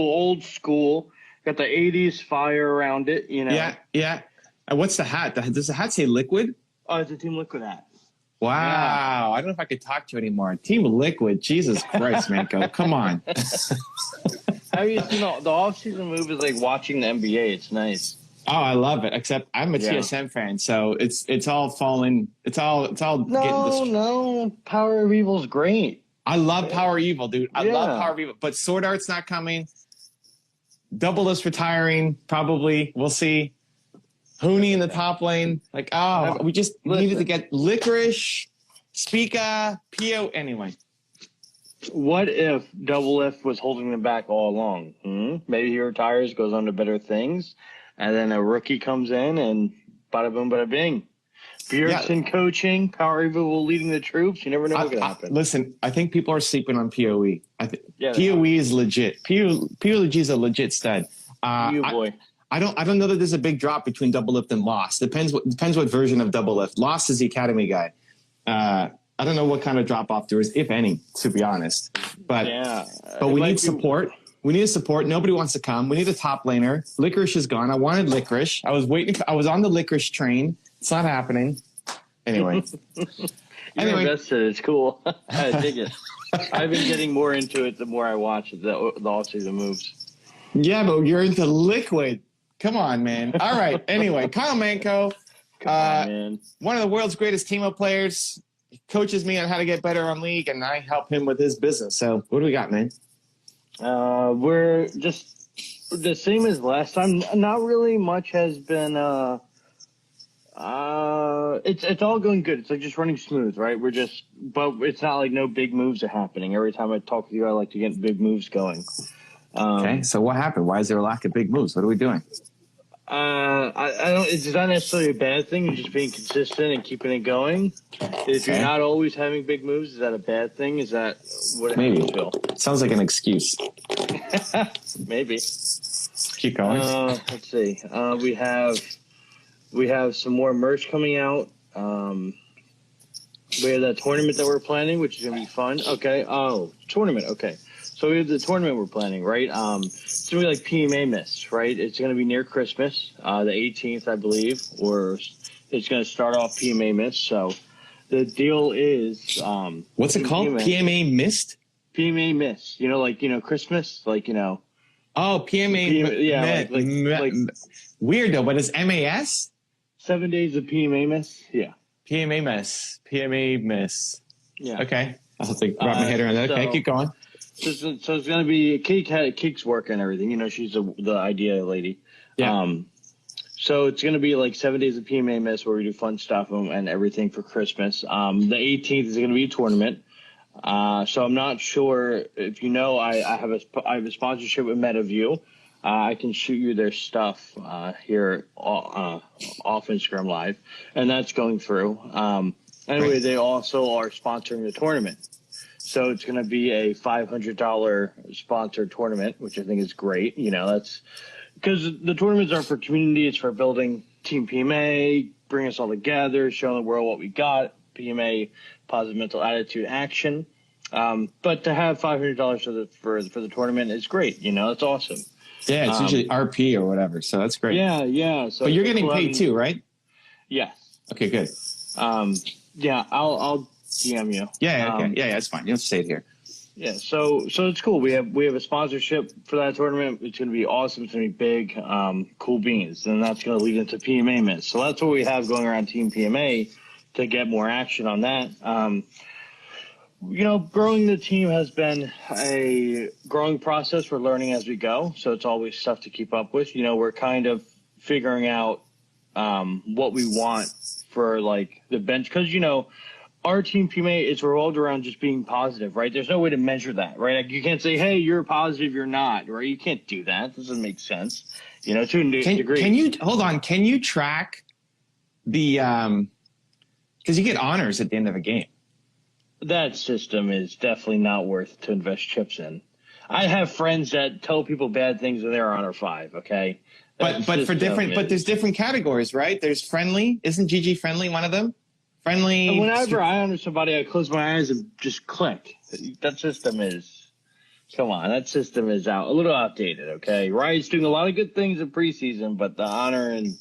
old school. Got the 80s fire around it, you know. Yeah, yeah. And what's the hat? Does the hat say Liquid? Oh, it's a Team Liquid hat. Wow. Yeah. I don't know if I could talk to you anymore. Team Liquid. Jesus Christ, Manko. Come on. Have you seen the off-season move is like watching the NBA. It's nice. Oh, I love it. Except I'm a TSM fan, so it's all falling. It's all No. Power of Evil's great. I love Power Evil, dude. I love Power of Evil. But Sword Art's not coming. Doublelift's retiring, probably. We'll see. Huni in the top lane. Like, we just needed to get Licorice, Spica, Pio. Anyway. What if Doublelift was holding them back all along? Maybe he retires, goes on to better things, and then a rookie comes in and bada boom, bada bing. Bjergsen coaching, Power Evil leading the troops. You never know what could happen. Listen, I think people are sleeping on PoE. PoE is legit. PoE is a legit stud. Boy. I don't know that there's a big drop between Doublelift and Lost. Depends what version of Doublelift. Lost is the Academy guy. I don't know what kind of drop off there is, if any, to be honest. But we need support. We need support. Nobody wants to come. We need a top laner. Licorice is gone. I wanted Licorice. I was on the Licorice train. It's not happening. Anyway. You're invested. It's cool. I dig it. I've been getting more into it the more I watch the off-season moves. Yeah, but you're into Liquid. Come on, man. All right. Anyway, Kyle Manko, man. One of the world's greatest team-up players. He coaches me on how to get better on League, and I help him with his business. So what do we got, man? We're just the same as last time. Not really much has been it's all going good. It's like just running smooth, right? But it's not like no big moves are happening. Every time I talk to you, I like to get big moves going. Okay, so what happened? Why is there a lack of big moves? What are we doing? I don't. It's not necessarily a bad thing. You're just being consistent and keeping it going. If you're not always having big moves, is that a bad thing? Is that what maybe? You feel? Sounds like an excuse. Maybe. Keep going. Let's see. We have some more merch coming out. We have that tournament that we're planning, which is gonna be fun. Okay. Oh, tournament. Okay. So we have the tournament we're planning, right? It's going to be like PMA Miss, right? It's going to be near Christmas, the 18th, I believe, or it's going to start off PMA Miss. So the deal is... what's it called? PMA Mist? PMA Miss. Christmas, Oh, PMA Miss. Weird, though, but it's MAS? 7 days of PMA Miss, yeah. PMA Miss. Yeah. Okay. I'll have to wrap my head around that. Okay, keep going. So it's going to be Cake's work and everything. She's the idea lady. Yeah. So it's going to be like 7 days of PMA Miss where we do fun stuff and everything for Christmas. The 18th is going to be a tournament. So I'm not sure if I have a sponsorship with MetaView. I can shoot you their stuff here off Instagram Live, and that's going through. Anyway, they also are sponsoring the tournament. So it's going to be a $500 sponsored tournament, which I think is great. That's because the tournaments are for community. It's for building Team PMA, bring us all together, showing the world what we got, PMA, positive mental attitude action. But to have $500 for the tournament is great. That's awesome. Yeah, it's usually RP or whatever. So that's great. Yeah. So but you're getting paid too, right? Yes. Okay, good. Yeah, I'll DM you. Yeah, okay. Yeah, it's fine. You don't have to say it here. Yeah, so it's cool. We have a sponsorship for that tournament. It's going to be awesome. It's going to be big, cool beans, and that's going to lead into PMA Miss. So that's what we have going around Team PMA to get more action on that. Growing the team has been a growing process. We're learning as we go, so it's always stuff to keep up with. We're kind of figuring out what we want for like the bench because our Team PMA is revolved around just being positive, right? There's no way to measure that, right? Like you can't say, hey, you're positive, you're not, right? You can't do that. It doesn't make sense, to a degree. Can you, hold on, can you track the, because you get honors at the end of a game. That system is definitely not worth to invest chips in. I have friends that tell people bad things when they're honor 5, okay? But there's different categories, right? There's friendly. Isn't GG friendly one of them? Friendly. And whenever I honor somebody, I close my eyes and just click. That system is Come on, that system is a little outdated. Okay, Riot's doing a lot of good things in preseason, but the honor and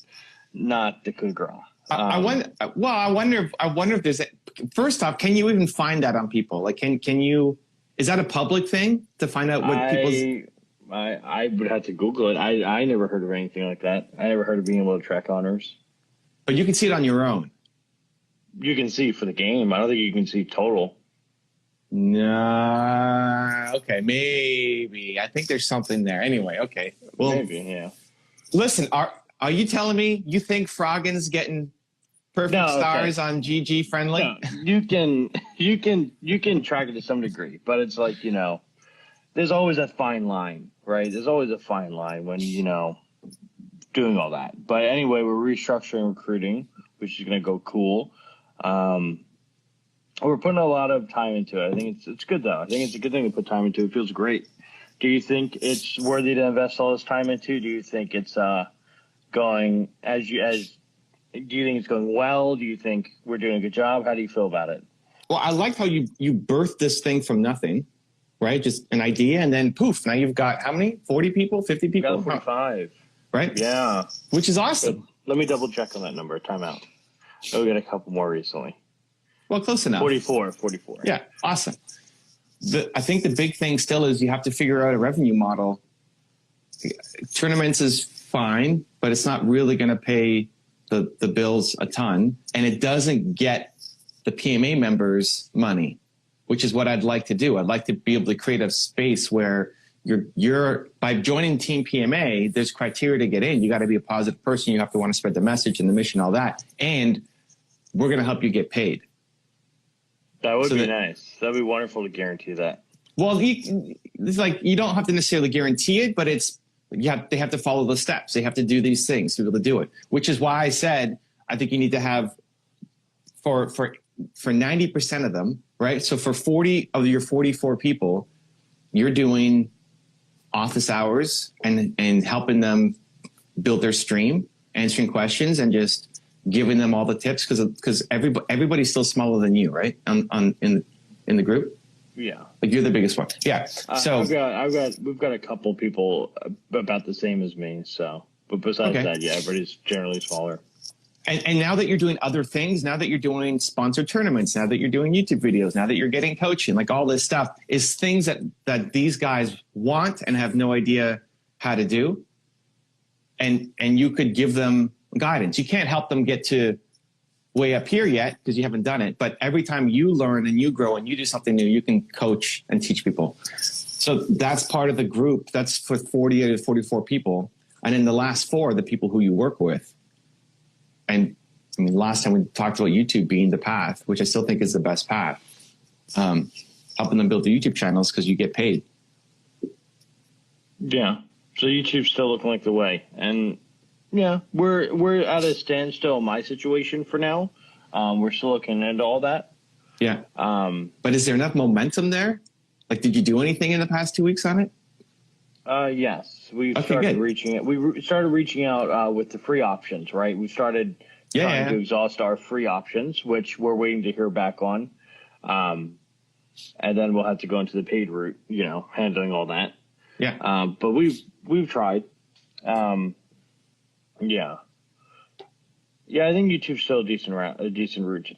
not the coup de grace. I wonder. Well, I wonder if there's. First off, can you even find that on people? Like, can you? Is that a public thing to find out what people's? I would have to Google it. I never heard of anything like that. I never heard of being able to track honors. But you can see it on your own. You can see for the game. I don't think you can see total. No. Okay, maybe. I think there's something there. Anyway, okay. Well, maybe, yeah. Listen, are you telling me you think Froggen's getting perfect stars on GG friendly? No, you can track it to some degree, but it's like, there's always a fine line, right? There's always a fine line when, doing all that. But anyway, we're restructuring recruiting, which is going to go cool. We're putting a lot of time into it. I think it's good, though. I think it's a good thing to put time into. It feels great. Do you think it's worthy to invest all this time into? Do you think it's going do you think it's going well? Do you think we're doing a good job? How do you feel about it? Well, I like how you birthed this thing from nothing, right? Just an idea, and then poof, now you've got how many? 40 people, 50 people? Got 45. Right? Yeah. Which is awesome. Let me double check on that number. Time out. Oh, we got a couple more recently. Well, close enough. 44. Yeah, awesome. I think the big thing still is you have to figure out a revenue model. Tournaments is fine, but it's not really going to pay the bills a ton, and it doesn't get the PMA members money, which is what I'd like to do. I'd like to be able to create a space where you're by joining Team PMA, there's criteria to get in. You got to be a positive person. You have to want to spread the message and the mission, all that, and we're going to help you get paid. That would be nice. That'd be wonderful to guarantee that. Well, it's like you don't have to necessarily guarantee it, but they have to follow the steps. They have to do these things to be able to do it, which is why I said I think you need to have for 90% of them, right? So for 40 of your 44 people, you're doing office hours and helping them build their stream, answering questions, and just giving them all the tips because everybody's still smaller than you, right? In the group. Yeah. Like you're the biggest one. Yeah. So we've got a couple people about the same as me. So, but besides that, yeah, everybody's generally smaller. And now that you're doing other things, now that you're doing sponsored tournaments, now that you're doing YouTube videos, now that you're getting coaching, like all this stuff is things that these guys want and have no idea how to do. And you could give them guidance. You can't help them get to way up here yet because you haven't done it. But every time you learn and you grow and you do something new, you can coach and teach people. So that's part of the group. That's for 40 to 44 people. And in the last 4, the people who you work with. And I mean, last time we talked about YouTube being the path, which I still think is the best path. Helping them build the YouTube channels because you get paid. Yeah. So YouTube's still looking like the way. And yeah, we're at a standstill in my situation for now. We're still looking into all that. Yeah. But is there enough momentum there? Like, did you do anything in the past 2 weeks on it? Yes. We started reaching out with the free options, right? We started trying to exhaust our free options, which we're waiting to hear back on. And then we'll have to go into the paid route, handling all that. Yeah. But we've tried. Yeah. Yeah, I think YouTube's still a decent route.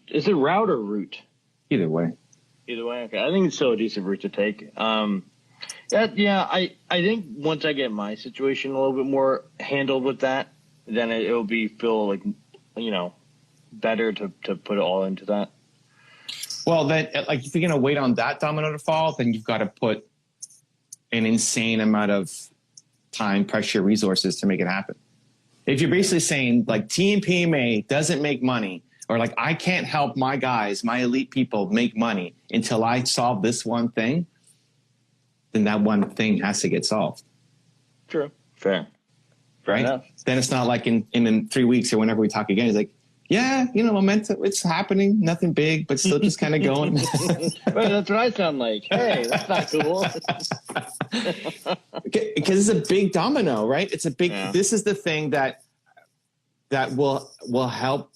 Is it route or route? Either way. Either way, okay. I think it's still a decent route to take. I think once I get my situation a little bit more handled with that, then it'll feel like, better to put it all into that. Well, then, like, if you're going to wait on that domino to fall, then you've got to put an insane amount of time, pressure, resources to make it happen. If you're basically saying, like, Team PMA doesn't make money, or like, I can't help my guys, my elite people make money until I solve this one thing, then that one thing has to get solved. True. Fair. Right? Enough. Then it's not like in 3 weeks or whenever we talk again, it's like, yeah, momentum, it's happening, nothing big, but still just kind of going. Right, that's what I sound like. Hey, that's not cool. Because it's a big domino, right? It's a big, This is the thing that will help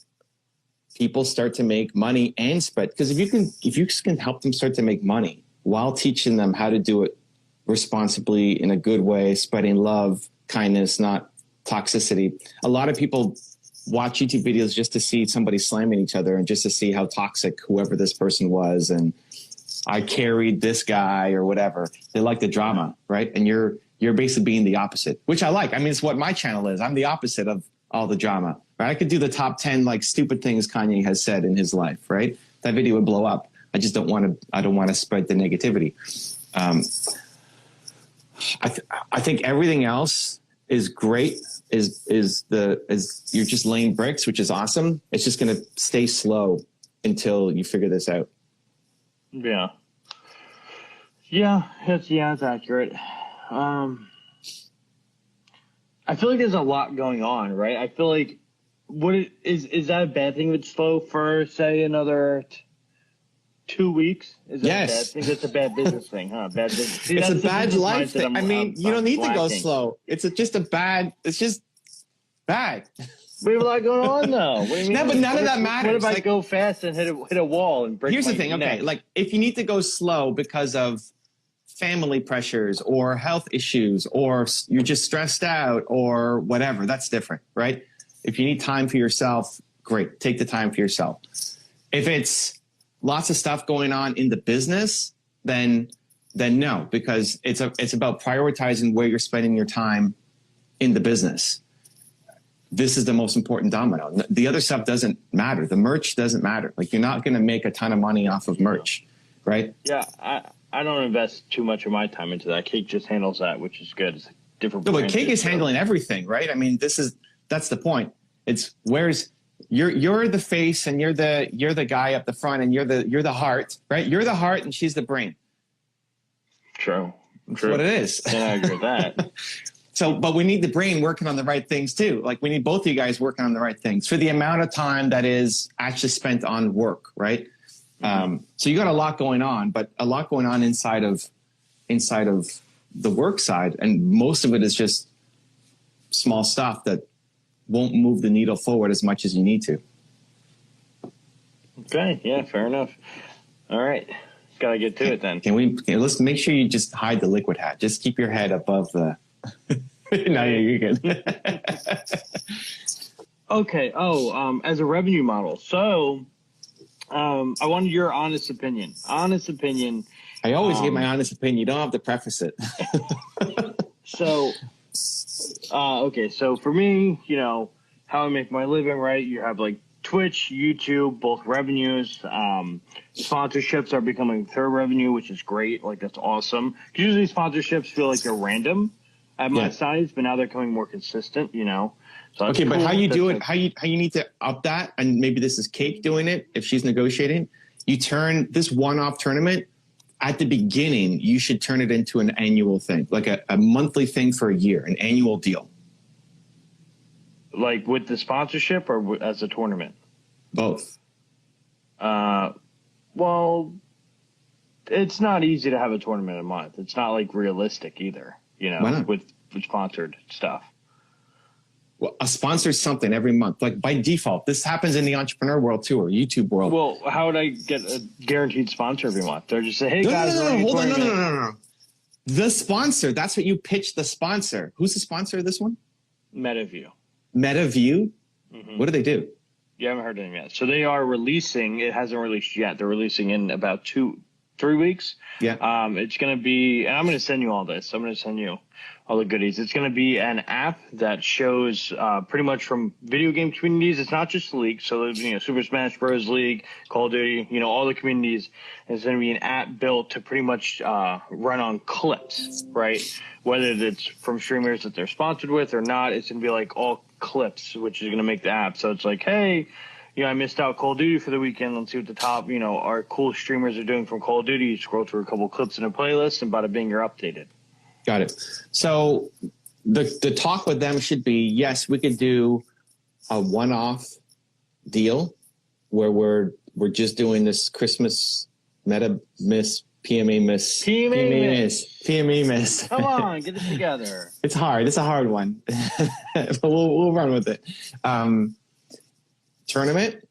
people start to make money and spread. Because if you can help them start to make money while teaching them how to do it responsibly in a good way, spreading love, kindness, not toxicity. A lot of people watch YouTube videos just to see somebody slamming each other and just to see how toxic whoever this person was. And I carried this guy or whatever. They like the drama, right? And you're basically being the opposite, which I like. I mean, it's what my channel is. I'm the opposite of all the drama, right? I could do the top 10 like stupid things Kanye has said in his life, right? That video would blow up. I just don't want to spread the negativity. I think everything else is great. Is you're just laying bricks, which is awesome. It's just going to stay slow until you figure this out. Yeah. Yeah, it's accurate. I feel like there's a lot going on, right? I feel like is that a bad thing if it's slow for say another 2 weeks? Is that yes. bad? I think that's a bad business thing, huh? Bad business. See, it's a bad life thing. I mean, you don't need to go slow. It's just bad. We have a lot going on, though. What do you mean? No, but none of that matters. What if I go fast and hit a wall and break? Here's the thing. Okay, like if you need to go slow because of family pressures or health issues, or you're just stressed out or whatever, that's different, right? If you need time for yourself, great. Take the time for yourself. If it's lots of stuff going on in the business, then no, because it's about prioritizing where you're spending your time in the business. This is the most important domino. The other stuff doesn't matter. The merch doesn't matter. Like you're not going to make a ton of money off of merch, right? Yeah, I don't invest too much of my time into that. Cake just handles that, which is good. It's different. No, but Cake is handling everything, right? I mean, that's the point. It's you're the face and you're the guy up the front and you're the heart, right? You're the heart and she's the brain. True. That's what it is. Yeah, I agree with that. So, but we need the brain working on the right things too. Like we need both of you guys working on the right things for the amount of time that is actually spent on work, right? So you got a lot going on, but a lot going on inside of the work side, and most of it is just small stuff that won't move the needle forward as much as you need to. Okay, yeah, fair enough. All right, gotta get to it then. Let's make sure you just hide the liquid hat. Just keep your head above the. No, you're good. Okay. As a revenue model, so I wanted your honest opinion. Honest opinion. I always give my honest opinion. You don't have to preface it. So, okay. So for me, how I make my living, right? You have like Twitch, YouTube, both revenues. Sponsorships are becoming third revenue, which is great. Like that's awesome. Usually sponsorships feel like they're random at my size, but now they're coming more consistent, So okay, but how you do it, how you need to up that, and maybe this is Cake doing it if she's negotiating. You turn this one-off tournament at the beginning, you should turn it into an annual thing, like a monthly thing for a year, an annual deal. Like with the sponsorship or as a tournament? Both. Well, it's not easy to have a tournament a month. It's not like realistic either, with sponsored stuff. Well, a sponsored something every month, like by default. This happens in the entrepreneur world too, or YouTube world. Well, how would I get a guaranteed sponsor every month? They're just say, hey, guys. No. The sponsor, that's what you pitch the sponsor. Who's the sponsor of this one? MetaView. MetaView? Mm-hmm. What do they do? You haven't heard anything yet. So they are releasing, it hasn't released yet. They're releasing in about 2-3 weeks. Yeah. It's going to be, and I'm going to send you all this. I'm going to send you all the goodies. It's going to be an app that shows pretty much from video game communities. It's not just League. So there's, Super Smash Bros. League, Call of Duty, all the communities. And it's going to be an app built to pretty much run on clips, right? Whether it's from streamers that they're sponsored with or not, it's going to be like all clips, which is going to make the app. So it's like, hey, I missed out Call of Duty for the weekend. Let's see what the top, our cool streamers are doing from Call of Duty. You scroll through a couple clips in a playlist, and bada bing, you're updated. Got it. So the talk with them should be, yes, we could do a one-off deal where we're just doing this Christmas PMA miss. Come on, get it together. It's hard. It's a hard one, but we'll run with it. Tournament,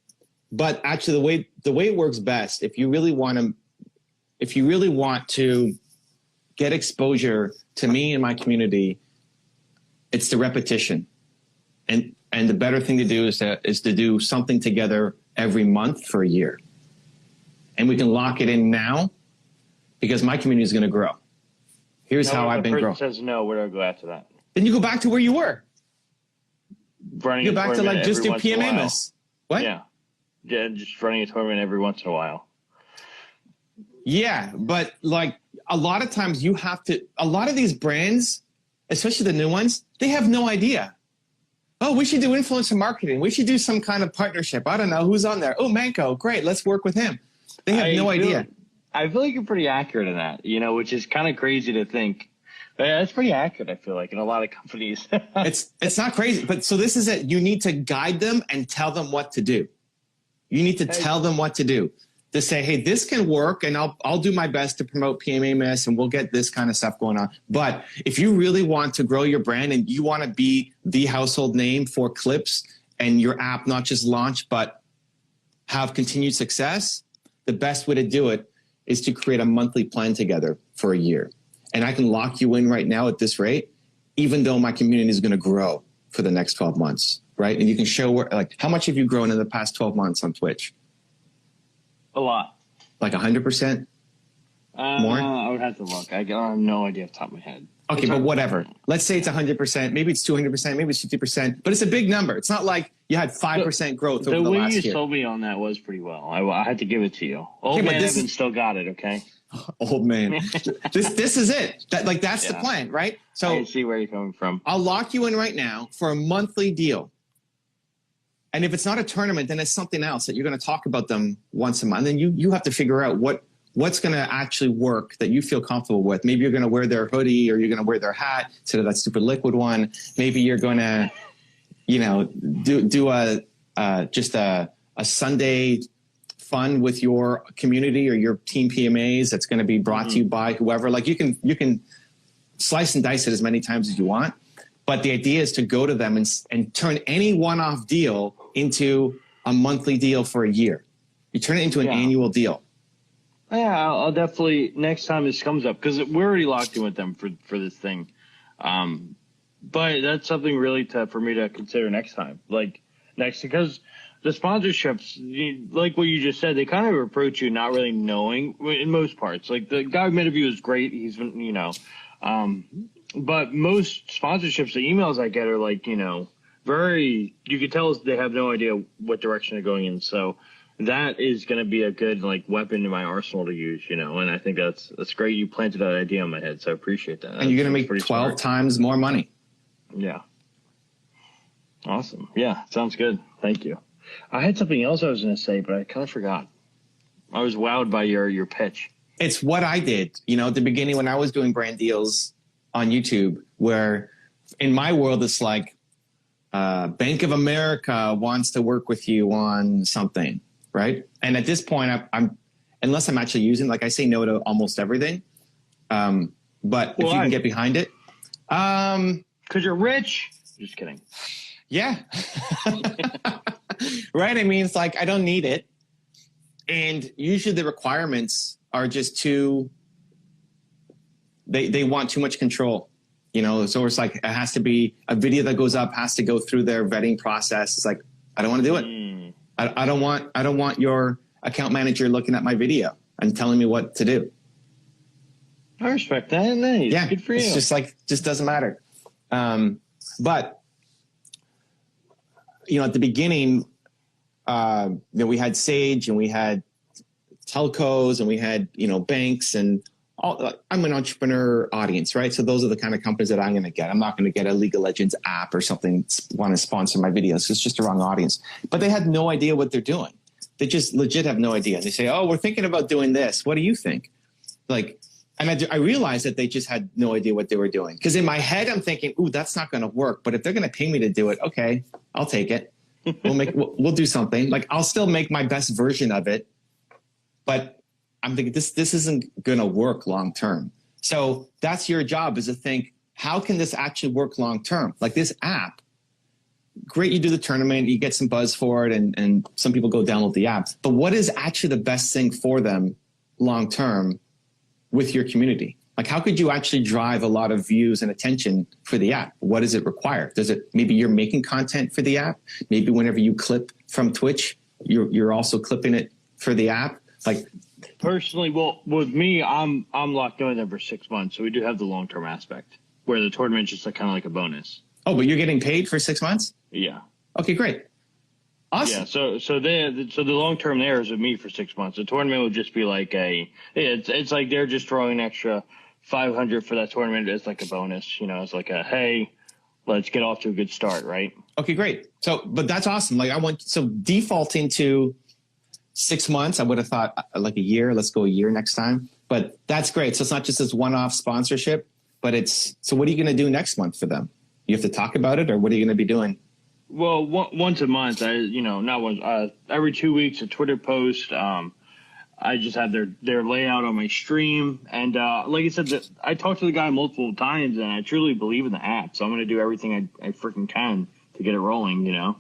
but actually the way it works best, if you really want to get exposure to me and my community, it's the repetition. And the better thing to do is to do something together every month for a year. And we can lock it in now because my community is going to grow. Here's how I've been growing. Says no, where do I go after that? Then you go back to where you were. Running you go back to like just do PMA. What? Yeah, just running a tournament every once in a while. Yeah, but like a lot of times you have to, a lot of these brands, especially the new ones, they have no idea. Oh, we should do influencer marketing. We should do some kind of partnership. I don't know who's on there. Oh, Manco, great. Let's work with him. They have no idea. I feel like you're pretty accurate in that, which is kind of crazy to think. But yeah, that's pretty accurate, I feel like, in a lot of companies. It's not crazy. But so this is it. You need to guide them and tell them what to do. You need to tell them what to do. To say, hey, this can work, and I'll do my best to promote PMA Miss, and we'll get this kind of stuff going on. But if you really want to grow your brand and you want to be the household name for clips and your app not just launch but have continued success, the best way to do it is to create a monthly plan together for a year. And I can lock you in right now at this rate, even though my community is going to grow for the next 12 months, right? And you can show where, like, how much have you grown in the past 12 months on Twitch? A lot. Like 100%? More? I would have to look. I have no idea off the top of my head. Okay, but whatever. Let's say it's 100%. Maybe it's 200%. Maybe it's 50%. But it's a big number. It's not like you had 5% growth over the last year. The way you sold me on that was pretty well. I had to give it to you. Old man Evan still got it, okay? Old man. This is it. That's the plan, right? So I see where you're coming from. I'll lock you in right now for a monthly deal. And if it's not a tournament, then it's something else that you're going to talk about them once a month. And then you have to figure out what's going to actually work that you feel comfortable with. Maybe you're going to wear their hoodie, or you're going to wear their hat instead of that stupid liquid one. Maybe you're going to, do a Sunday fun with your community or your team PMAs that's going to be brought to you by whoever. Like you can slice and dice it as many times as you want. But the idea is to go to them and turn any one-off deal into a monthly deal for a year. You turn it into an annual deal. Yeah, I'll definitely, next time this comes up, because we're already locked in with them for this thing. But that's something really for me to consider next time. Because the sponsorships, like what you just said, they kind of approach you not really knowing in most parts. Like the guy who made a view is great. He's, but most sponsorships, the emails I get are like, very, you can tell they have no idea what direction they're going in. So that is going to be a good weapon in my arsenal to use, and I think that's great. You planted that idea in my head. So I appreciate that. And you're going to make 12 times more money. Yeah. Awesome. Yeah. Sounds good. Thank you. I had something else I was going to say, but I kind of forgot. I was wowed by your pitch. It's what I did, at the beginning when I was doing brand deals on YouTube, where in my world, it's like Bank of America wants to work with you on something, right? And at this point, I'm unless I'm actually using, I say no to almost everything. But if you can get behind it. Because you're rich. Just kidding. Yeah. Right? I mean, it's like I don't need it. And usually the requirements are just too... They want too much control, so it's like it has to be a video that goes up has to go through their vetting process. It's like, I don't want to do it. I don't want your account manager looking at my video and telling me what to do. I respect that. Nice. Yeah. Good for you. It's just doesn't matter. But at the beginning, we had Sage and we had telcos and we had, banks and I'm an entrepreneur audience, right? So those are the kind of companies that I'm going to get. I'm not going to get a League of Legends app or something want to sponsor my videos. It's just the wrong audience. But they had no idea what they're doing. They just legit have no idea. They say, oh, we're thinking about doing this. What do you think? And I realized that they just had no idea what they were doing. Because in my head, I'm thinking, ooh, that's not going to work. But if they're going to pay me to do it, okay, I'll take it. We'll do something. I'll still make my best version of it. But I'm thinking this isn't going to work long term. So that's your job, is to think, how can this actually work long term? Like this app, great, you do the tournament, you get some buzz for it, and some people go download the app. But what is actually the best thing for them long term with your community? Like, how could you actually drive a lot of views and attention for the app? What does it require? Does it, maybe you're making content for the app? Maybe whenever you clip from Twitch, you're also clipping it for the app? Like, personally, well, with me, I'm locked in with them for 6 months, so we do have the long-term aspect where the tournament's just like, kind of like a bonus. Oh, but you're getting paid for 6 months? Yeah. Okay, great. Awesome. Yeah, so the long term there is with me for 6 months. The tournament would just be like it's like they're just throwing an extra 500 for that tournament as like a bonus. You know, it's like a, hey, let's get off to a good start, right? Okay, great. So, but that's awesome. Like, defaulting to 6 months, I would have thought like a year. Let's go a year next time. But that's great. So it's not just this one-off sponsorship, but so what are you going to do next month for them? You have to talk about it, or what are you going to be doing? Well, once a month, not once, every 2 weeks, a Twitter post. I just have their layout on my stream. And like I said, I talked to the guy multiple times, and I truly believe in the app. So I'm going to do everything I freaking can to get it rolling, you know?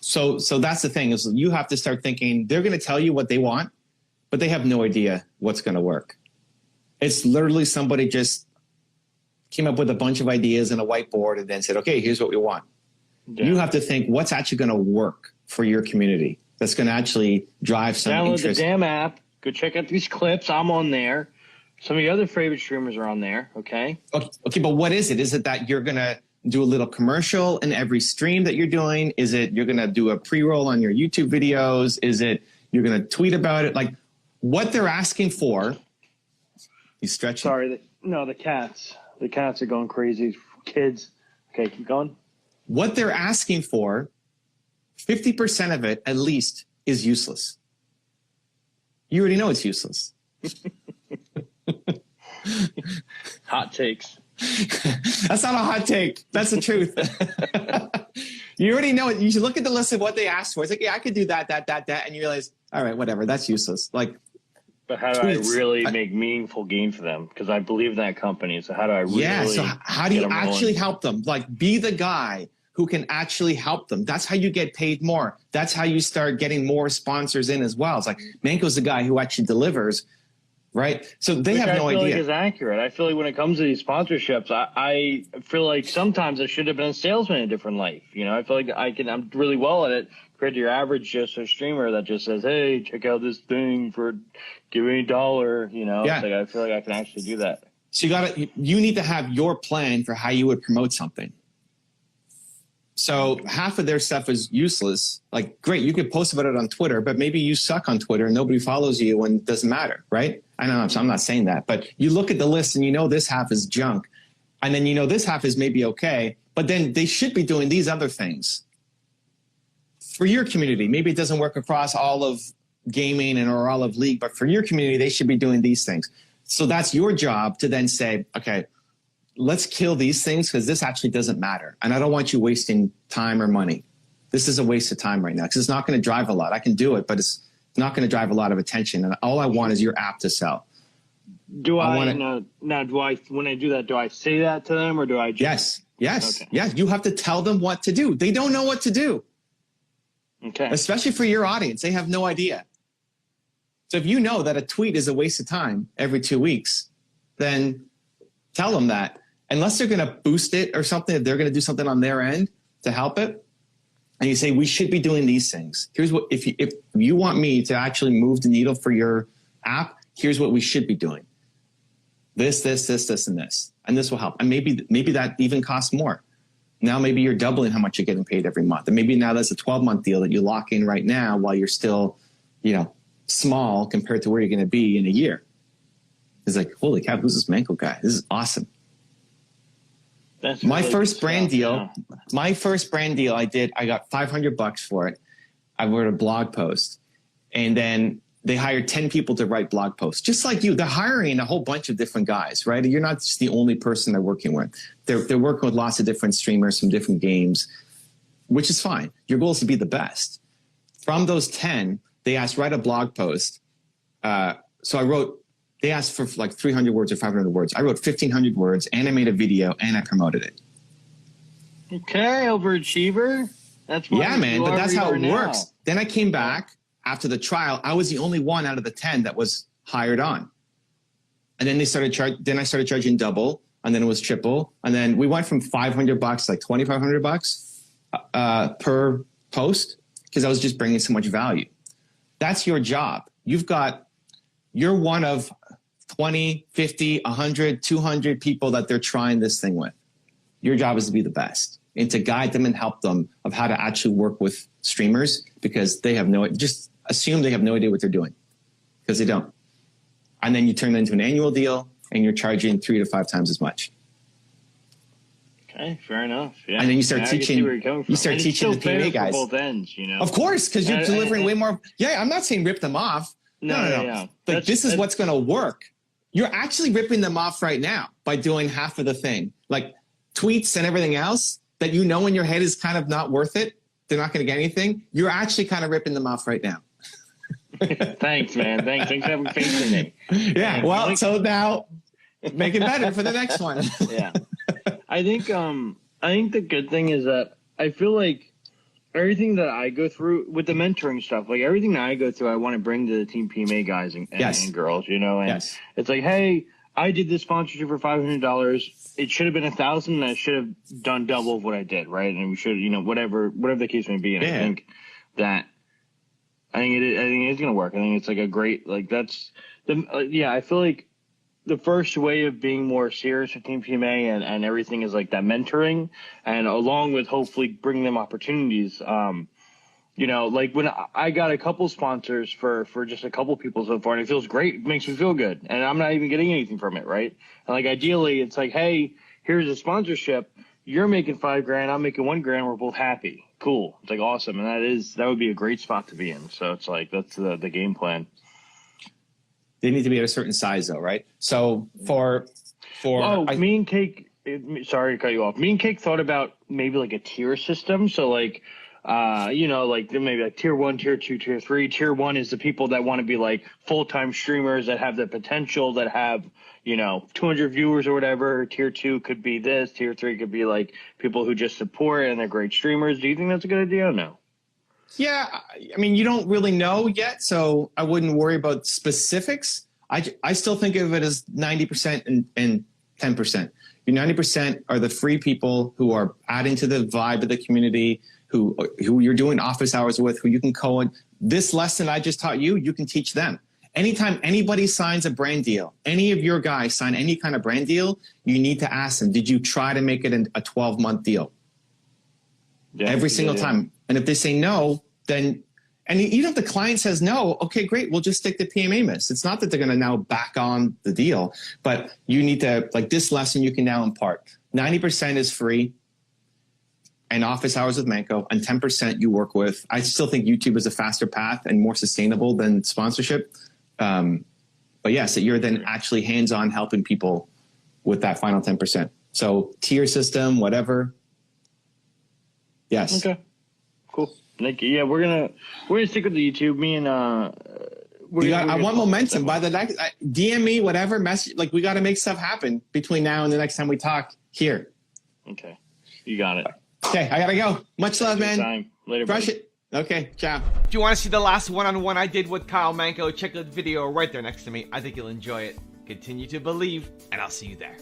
So that's the thing, is you have to start thinking they're going to tell you what they want, but they have no idea what's going to work. It's literally somebody just came up with a bunch of ideas and a whiteboard and then said, okay, here's what we want. Yeah. You have to think what's actually going to work for your community. That's going to actually drive some interest. Download the damn app. Go check out these clips. I'm on there. Some of your other favorite streamers are on there. Okay. Okay, but what is it? Is it that you're going to do a little commercial in every stream that you're doing? Is it you're going to do a pre-roll on your YouTube videos? Is it you're going to tweet about it? Like, what they're asking for. He's stretching. Sorry. The cats. The cats are going crazy. Kids. Okay, keep going. What they're asking for, 50% of it at least is useless. You already know it's useless. Hot takes. That's not a hot take. That's the truth. You already know it. You should look at the list of what they asked for. It's like, yeah, I could do that. And you realize, all right, whatever, that's useless. Like, but how do I really make meaningful gain for them? Because I believe in that company. So how do I really so how do you actually help them? Like, be the guy who can actually help them. That's how you get paid more. That's how you start getting more sponsors in as well. It's like, Manco's the guy who actually delivers, right? So they have no idea. I feel like is accurate. I feel like when it comes to these sponsorships, I feel like sometimes I should have been a salesman in a different life. You know, I feel like I'm really well at it compared to your average just a streamer that just says, hey, check out this thing for give me $1, you know? Yeah. It's like, I feel like I can actually do that. So you need to have your plan for how you would promote something. So half of their stuff is useless. Like, great, you could post about it on Twitter, but maybe you suck on Twitter and nobody follows you and it doesn't matter, right? I know, I'm not saying that, but you look at the list and you know this half is junk. And then you know this half is maybe okay, but then they should be doing these other things for your community. Maybe it doesn't work across all of gaming or all of League, but for your community, they should be doing these things. So that's your job to then say, okay, let's kill these things because this actually doesn't matter. And I don't want you wasting time or money. This is a waste of time right now because it's not going to drive a lot. I can do it, but it's not going to drive a lot of attention. And all I want is your app to sell. When I do that, do I say that to them or do I just... Yes. Okay. Yeah, you have to tell them what to do. They don't know what to do. Okay. Especially for your audience. They have no idea. So if you know that a tweet is a waste of time every 2 weeks, then tell them that. Unless they're going to boost it or something, if they're going to do something on their end to help it, and you say, we should be doing these things. Here's what, if you want me to actually move the needle for your app, here's what we should be doing. This, and this. And this will help. And maybe that even costs more. Now maybe you're doubling how much you're getting paid every month. And maybe now that's a 12-month deal that you lock in right now while you're still, small compared to where you're going to be in a year. It's like, holy cow, who's this Manco guy? This is awesome. That's my really first brand deal. Yeah. My first brand deal I got $500 for it. I wrote a blog post and then they hired 10 people to write blog posts, just like you. They're hiring a whole bunch of different guys, right? You're not just the only person they're working with. They're working with lots of different streamers from different games, which is fine. Your goal is to be the best. From those 10, they asked, write a blog post. They asked for like 300 words or 500 words. I wrote 1,500 words and I made a video and I promoted it. Okay, overachiever. That's what man, but that's how it works. Then I came back after the trial. I was the only one out of the 10 that was hired on. And then I started charging double, and then it was triple. And then we went from $500 to like $2,500 per post, because I was just bringing so much value. That's your job. You're one of 20, 50, 100, 200 people that they're trying this thing with. Your job is to be the best and to guide them and help them of how to actually work with streamers, because they have just assume they have no idea what they're doing, because they don't. And then you turn it into an annual deal and you're charging 3 to 5 times as much. Okay, fair enough. Yeah. And then you start teaching. You start teaching the PMA guys. Both ends, you know. Of course, because you're delivering way more. Yeah, I'm not saying rip them off. No. Yeah. Like, this is what's going to work. You're actually ripping them off right now by doing half of the thing, like tweets and everything else that you know in your head is kind of not worth it. They're not going to get anything. You're actually kind of ripping them off right now. Thanks, man. Thanks for having faith in me. Yeah. Well, so now make it better for the next one. Yeah. I think the good thing is that I feel like everything that I go through with the mentoring stuff, like everything that I go through, I want to bring to the Team PMA guys and girls, you know, and it's like, hey, I did this sponsorship for $500. It should have been $1,000, and I should have done double of what I did, right? And we should, you know, whatever the case may be. And I think it is going to work. I think it's like a great, like, that's the I feel like the first way of being more serious with Team PMA and everything is like that mentoring, and along with hopefully bringing them opportunities. You know, like when I got a couple sponsors for just a couple people so far, and it feels great. It makes me feel good, and I'm not even getting anything from it, right? And like ideally, it's like, hey, here's a sponsorship. You're making $5,000, I'm making $1,000. We're both happy. Cool. It's like awesome, and that would be a great spot to be in. So it's like that's the game plan. They need to be at a certain size, though, right? So me and Cake. Sorry to cut you off. Me and Cake thought about maybe like a tier system. So like, you know, like maybe like tier 1, tier 2, tier 3. Tier 1 is the people that want to be like full-time streamers that have the potential, that have, you know, 200 viewers or whatever. Tier 2 could be this. Tier 3 could be like people who just support and they're great streamers. Do you think that's a good idea or no? Yeah, I mean, you don't really know yet, so I wouldn't worry about specifics. I still think of it as 90% and 10%. Your 90% are the free people who are adding to the vibe of the community, who you're doing office hours with, who you can code. This lesson I just taught you, you can teach them. Anytime anybody signs a brand deal, any of your guys sign any kind of brand deal, you need to ask them, did you try to make it a 12-month deal? Yeah, every single time. And if they say no, then, and even if the client says no, okay, great, we'll just stick to PMA miss. It's not that they're going to now back on the deal, but you need to, like this lesson you can now impart. 90% is free and office hours with Manco, and 10% you work with. I still think YouTube is a faster path and more sustainable than sponsorship. But yes, you're then actually hands-on helping people with that final 10%. So tier system, whatever. Yes. Okay. Cool. Like, yeah, we're gonna stick with the YouTube. Me and I want momentum. By the next, DM me, whatever message. Like, we got to make stuff happen between now and the next time we talk here. Okay, you got it. Okay, I gotta go. Much love, man. Time. Later, Crush buddy. it. Okay, ciao. If you want to see the last one-on-one I did with Kyle Manco, check out the video right there next to me. I think you'll enjoy it. Continue to believe, and I'll see you there.